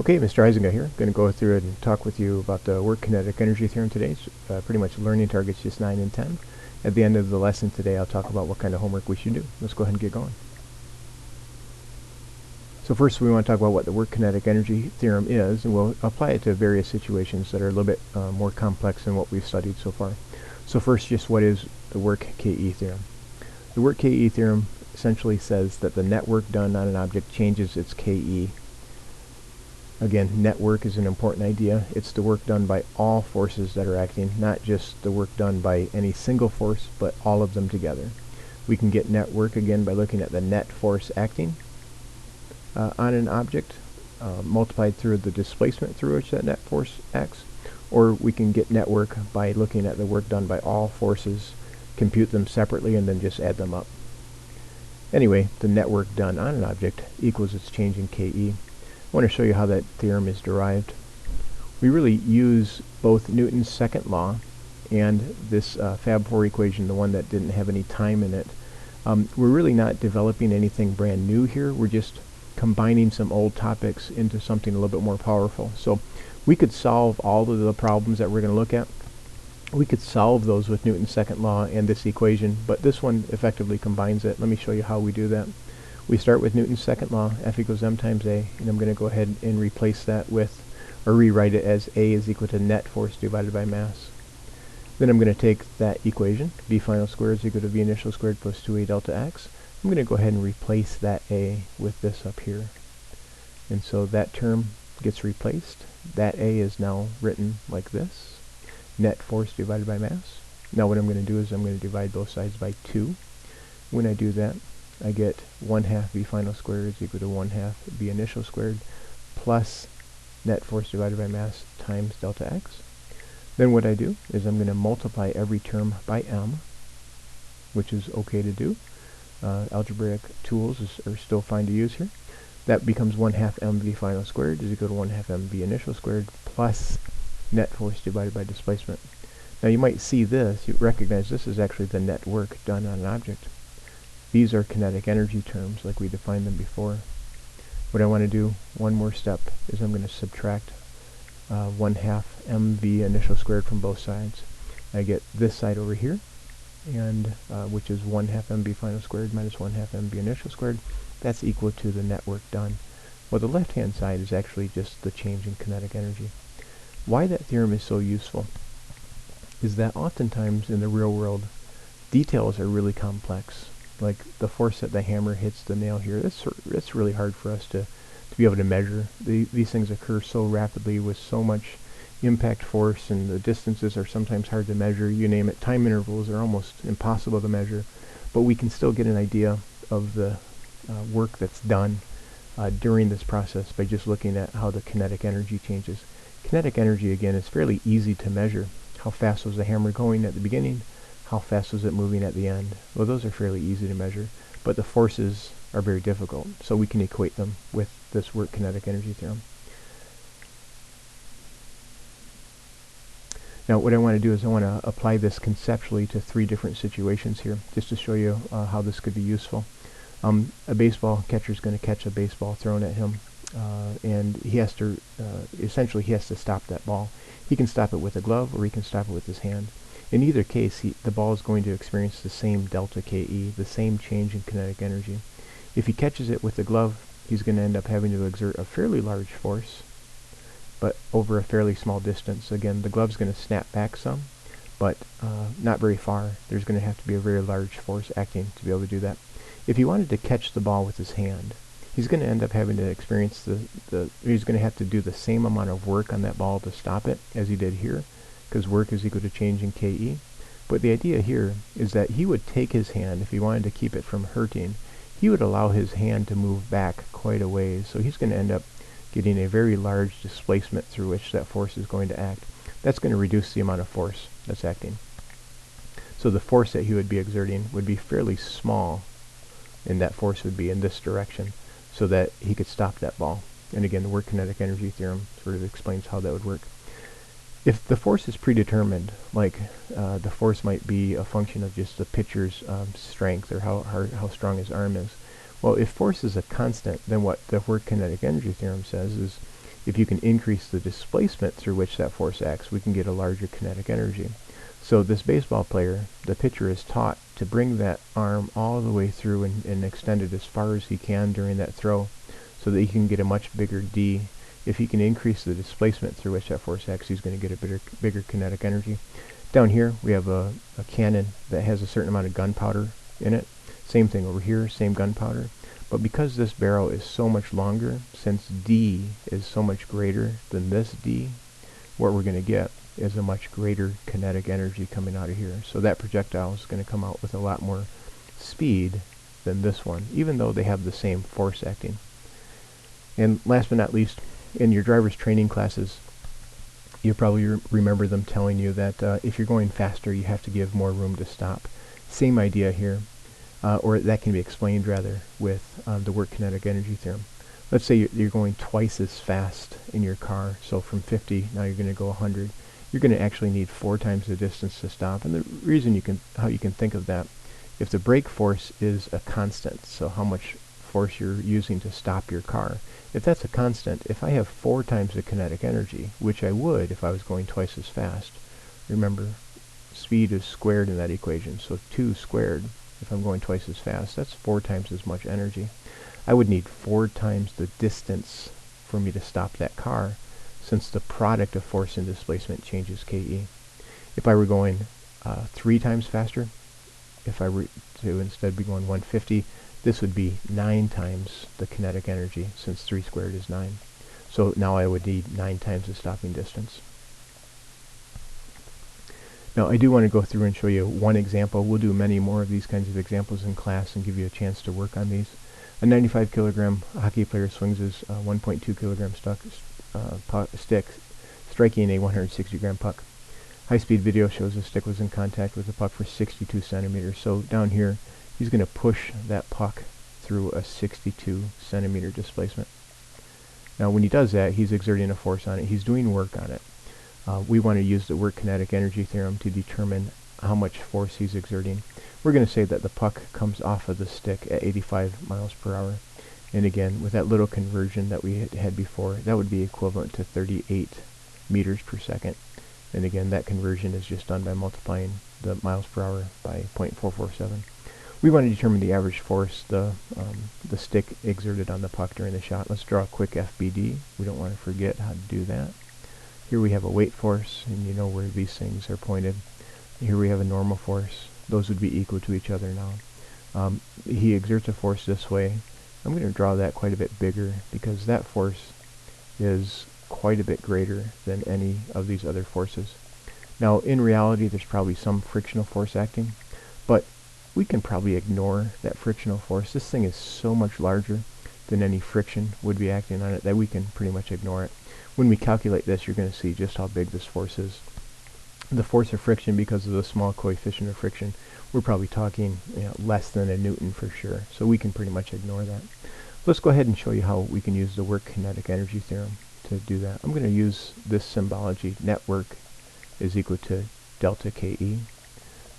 Okay, Mr. Eisinger here. Going to go through it and talk with you about the work kinetic energy theorem today. It's pretty much learning targets just 9 and 10. At the end of the lesson today, I'll talk about what kind of homework we should do. Let's go ahead and get going. So first we want to talk about what the work kinetic energy theorem is, and we'll apply it to various situations that are a little bit more complex than what we've studied so far. So first, just what is the work KE theorem? The work KE theorem essentially says that the net work done on an object changes its KE. Again, net work is an important idea. It's the work done by all forces that are acting, not just the work done by any single force, but all of them together. We can get net work again by looking at the net force acting on an object, multiplied through the displacement through which that net force acts, or we can get net work by looking at the work done by all forces, compute them separately, and then just add them up. Anyway, the net work done on an object equals its change in KE. I want to show you how that theorem is derived. We really use both Newton's second law and this Fab 4 equation, the one that didn't have any time in it. We're really not developing anything brand new here. We're just combining some old topics into something a little bit more powerful. So we could solve all of the problems that we're going to look at. We could solve those with Newton's second law and this equation, but this one effectively combines it. Let me show you how we do that. We start with Newton's second law, F equals m times a, and I'm going to go ahead and replace that with, or rewrite it as A is equal to net force divided by mass. Then I'm going to take that equation, V final squared is equal to V initial squared plus 2a delta x. I'm going to go ahead and replace that A with this up here. And so that term gets replaced. That A is now written like this, net force divided by mass. Now what I'm going to do is I'm going to divide both sides by 2. When I do that, I get 1/2 V final squared is equal to 1/2 V initial squared plus net force divided by mass times delta x. Then what I do is I'm going to multiply every term by m, which is okay to do. Algebraic tools are still fine to use here. That becomes 1/2 mv final squared is equal to 1/2 mv initial squared plus net force divided by displacement. Now you might see this, you recognize this is actually the net work done on an object. These are kinetic energy terms like we defined them before. What I want to do, one more step, is I'm going to subtract 1/2 mv initial squared from both sides. I get this side over here, and which is 1/2 mv final squared minus 1/2 mv initial squared. That's equal to the net work done. Well, the left-hand side is actually just the change in kinetic energy. Why that theorem is so useful is that oftentimes in the real world, details are really complex. Like the force that the hammer hits the nail here, that's really hard for us to be able to measure. These things occur so rapidly with so much impact force, and the distances are sometimes hard to measure. You name it, time intervals are almost impossible to measure, but we can still get an idea of the work that's done during this process by just looking at how the kinetic energy changes. Kinetic energy, again, is fairly easy to measure. How fast was the hammer going at the beginning? How fast was it moving at the end? Well, those are fairly easy to measure, but the forces are very difficult, so we can equate them with this work kinetic energy theorem. Now what I want to do is I want to apply this conceptually to 3 different situations here, just to show you how this could be useful. A baseball catcher is going to catch a baseball thrown at him, and he has to, essentially he has to stop that ball. He can stop it with a glove, or he can stop it with his hand. In either case, the ball is going to experience the same delta KE, the same change in kinetic energy. If he catches it with the glove, he's going to end up having to exert a fairly large force, but over a fairly small distance. Again, the glove's going to snap back some, but not very far. There's going to have to be a very large force acting to be able to do that. If he wanted to catch the ball with his hand, he's going to end up having to experience he's going to have to do the same amount of work on that ball to stop it as he did here, because work is equal to change in KE. But the idea here is that he would take his hand, if he wanted to keep it from hurting, he would allow his hand to move back quite a ways. So he's going to end up getting a very large displacement through which that force is going to act. That's going to reduce the amount of force that's acting. So the force that he would be exerting would be fairly small, and that force would be in this direction, so that he could stop that ball. And again, the work kinetic energy theorem sort of explains how that would work. If the force is predetermined, like the force might be a function of just the pitcher's strength, or how strong his arm is. Well, if force is a constant, then what the work kinetic energy theorem says is if you can increase the displacement through which that force acts, we can get a larger kinetic energy. So this baseball player, the pitcher, is taught to bring that arm all the way through and extend it as far as he can during that throw so that he can get a much bigger D. If he can increase the displacement through which that force acts, he's going to get a bigger kinetic energy. Down here, we have a cannon that has a certain amount of gunpowder in it. Same thing over here, same gunpowder. But because this barrel is so much longer, since D is so much greater than this D, what we're going to get is a much greater kinetic energy coming out of here. So that projectile is going to come out with a lot more speed than this one, even though they have the same force acting. And last but not least, in your driver's training classes, you probably remember them telling you that if you're going faster, you have to give more room to stop. Same idea here, or that can be explained rather with the work kinetic energy theorem. Let's say you're going twice as fast in your car, so from 50, now you're going to go 100. You're going to actually need 4 times the distance to stop. And the reason how you can think of that, if the brake force is a constant, so how much force you're using to stop your car, if that's a constant, if I have 4 times the kinetic energy, which I would if I was going twice as fast, remember, speed is squared in that equation, so 2 squared, if I'm going twice as fast, that's 4 times as much energy. I would need 4 times the distance for me to stop that car, since the product of force and displacement changes KE. If I were going 3 times faster, if I were to instead be going 150, this would be 9 times the kinetic energy, since 3 squared is 9. So now I would need 9 times the stopping distance. Now I do want to go through and show you one example. We'll do many more of these kinds of examples in class and give you a chance to work on these. A 95 kilogram hockey player swings his 1.2 kilogram stick, striking a 160 gram puck. High-speed video shows the stick was in contact with the puck for 62 centimeters. So down here, he's going to push that puck through a 62 centimeter displacement. Now when he does that, he's exerting a force on it. He's doing work on it. We want to use the work kinetic energy theorem to determine how much force he's exerting. We're going to say that the puck comes off of the stick at 85 miles per hour. And again, with that little conversion that we had before, that would be equivalent to 38 meters per second. And again, that conversion is just done by multiplying the miles per hour by 0.447. We want to determine the average force the stick exerted on the puck during the shot. Let's draw a quick FBD. We don't want to forget how to do that. Here we have a weight force, and you know where these things are pointed. Here we have a normal force. Those would be equal to each other now. He exerts a force this way. I'm going to draw that quite a bit bigger because that force is quite a bit greater than any of these other forces. Now, in reality, there's probably some frictional force acting, but we can probably ignore that frictional force. This thing is so much larger than any friction would be acting on it that we can pretty much ignore it. When we calculate this, you're going to see just how big this force is. The force of friction, because of the small coefficient of friction, we're probably talking less than a Newton for sure. So we can pretty much ignore that. Let's go ahead and show you how we can use the work kinetic energy theorem to do that. I'm going to use this symbology. Net work is equal to delta KE.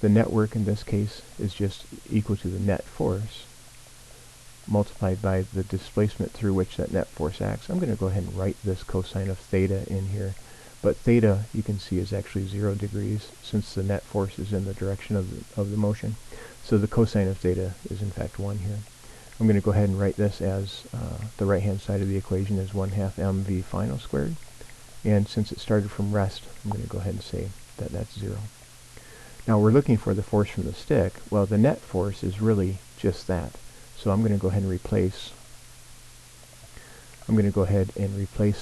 The net work in this case is just equal to the net force multiplied by the displacement through which that net force acts. I'm going to go ahead and write this cosine of theta in here. But theta, you can see, is actually 0 degrees since the net force is in the direction of the motion. So the cosine of theta is in fact 1 here. I'm going to go ahead and write this as the right-hand side of the equation is 1/2 mv final squared. And since it started from rest, I'm going to go ahead and say that that's 0. Now we're looking for the force from the stick. Well, the net force is really just that. So I'm going to go ahead and replace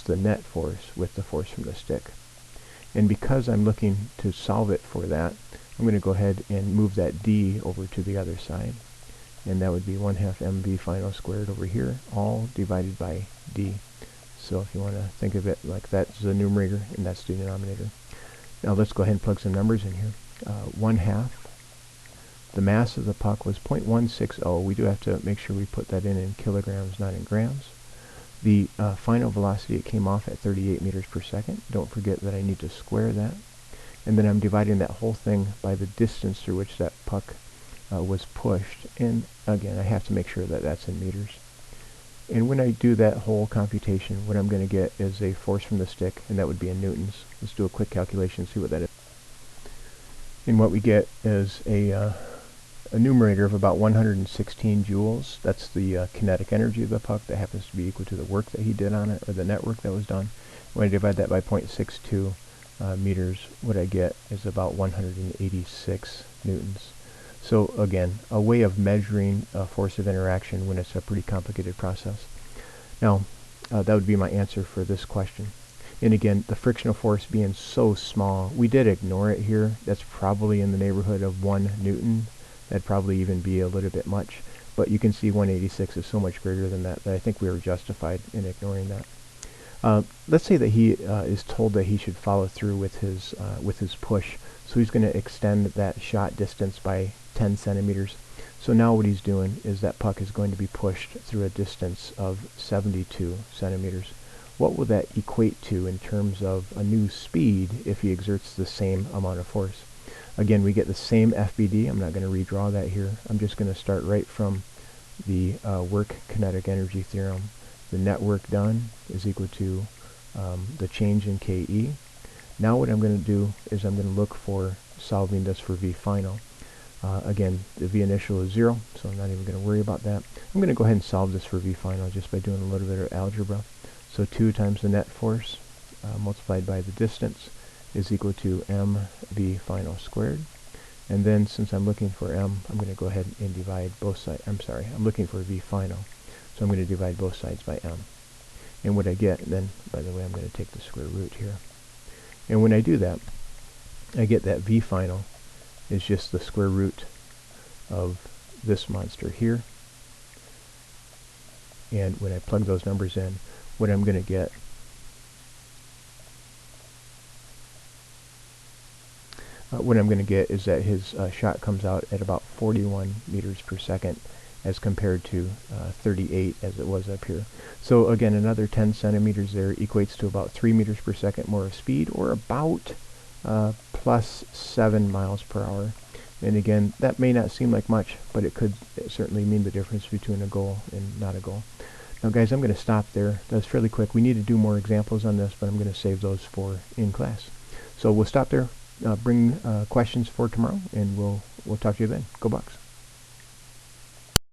the net force with the force from the stick. And because I'm looking to solve it for that, I'm going to go ahead and move that d over to the other side. And that would be 1/2 mv final squared over here, all divided by d. So if you want to think of it like that's the numerator and that's the denominator. Now let's go ahead and plug some numbers in here. 1/2. The mass of the puck was 0.160. We do have to make sure we put that in kilograms, not in grams. The final velocity, it came off at 38 meters per second. Don't forget that I need to square that. And then I'm dividing that whole thing by the distance through which that puck was pushed. And again, I have to make sure that that's in meters. And when I do that whole computation, what I'm going to get is a force from the stick, and that would be in newtons. Let's do a quick calculation and see what that is. And what we get is a numerator of about 116 joules. That's the kinetic energy of the puck. That happens to be equal to the work that he did on it, or the net work that was done. When I divide that by 0.62 meters, what I get is about 186 newtons. So again, a way of measuring force of interaction when it's a pretty complicated process. Now, that would be my answer for this question. And again, the frictional force being so small, we did ignore it here. That's probably in the neighborhood of 1 newton. That'd probably even be a little bit much. But you can see 186 is so much greater than that I think we were justified in ignoring that. Let's say that he is told that he should follow through with his push. So he's going to extend that shot distance by 10 centimeters. So now what he's doing is that puck is going to be pushed through a distance of 72 centimeters. What will that equate to in terms of a new speed if he exerts the same amount of force? Again, we get the same FBD. I'm not going to redraw that here. I'm just going to start right from the work kinetic energy theorem. The net work done is equal to the change in KE. Now what I'm going to do is I'm going to look for solving this for V final. Again, the V initial is 0, so I'm not even going to worry about that. I'm going to go ahead and solve this for V final just by doing a little bit of algebra. So 2 times the net force multiplied by the distance is equal to mv final squared. And then since I'm looking for m, I'm going to go ahead and divide both sides. I'm looking for v final. So I'm going to divide both sides by m. And what I get, then, by the way, I'm going to take the square root here. And when I do that, I get that v final is just the square root of this monster here. And when I plug those numbers in, what I'm going to get is that his shot comes out at about 41 meters per second as compared to 38 as it was up here. So again, another 10 centimeters there equates to about 3 meters per second more of speed, or about plus 7 miles per hour. And again, that may not seem like much, but it could certainly mean the difference between a goal and not a goal. Now guys, I'm going to stop there. That's fairly quick. We need to do more examples on this, but I'm going to save those for in class. So we'll stop there, bring questions for tomorrow, and we'll talk to you then. Go Bucks.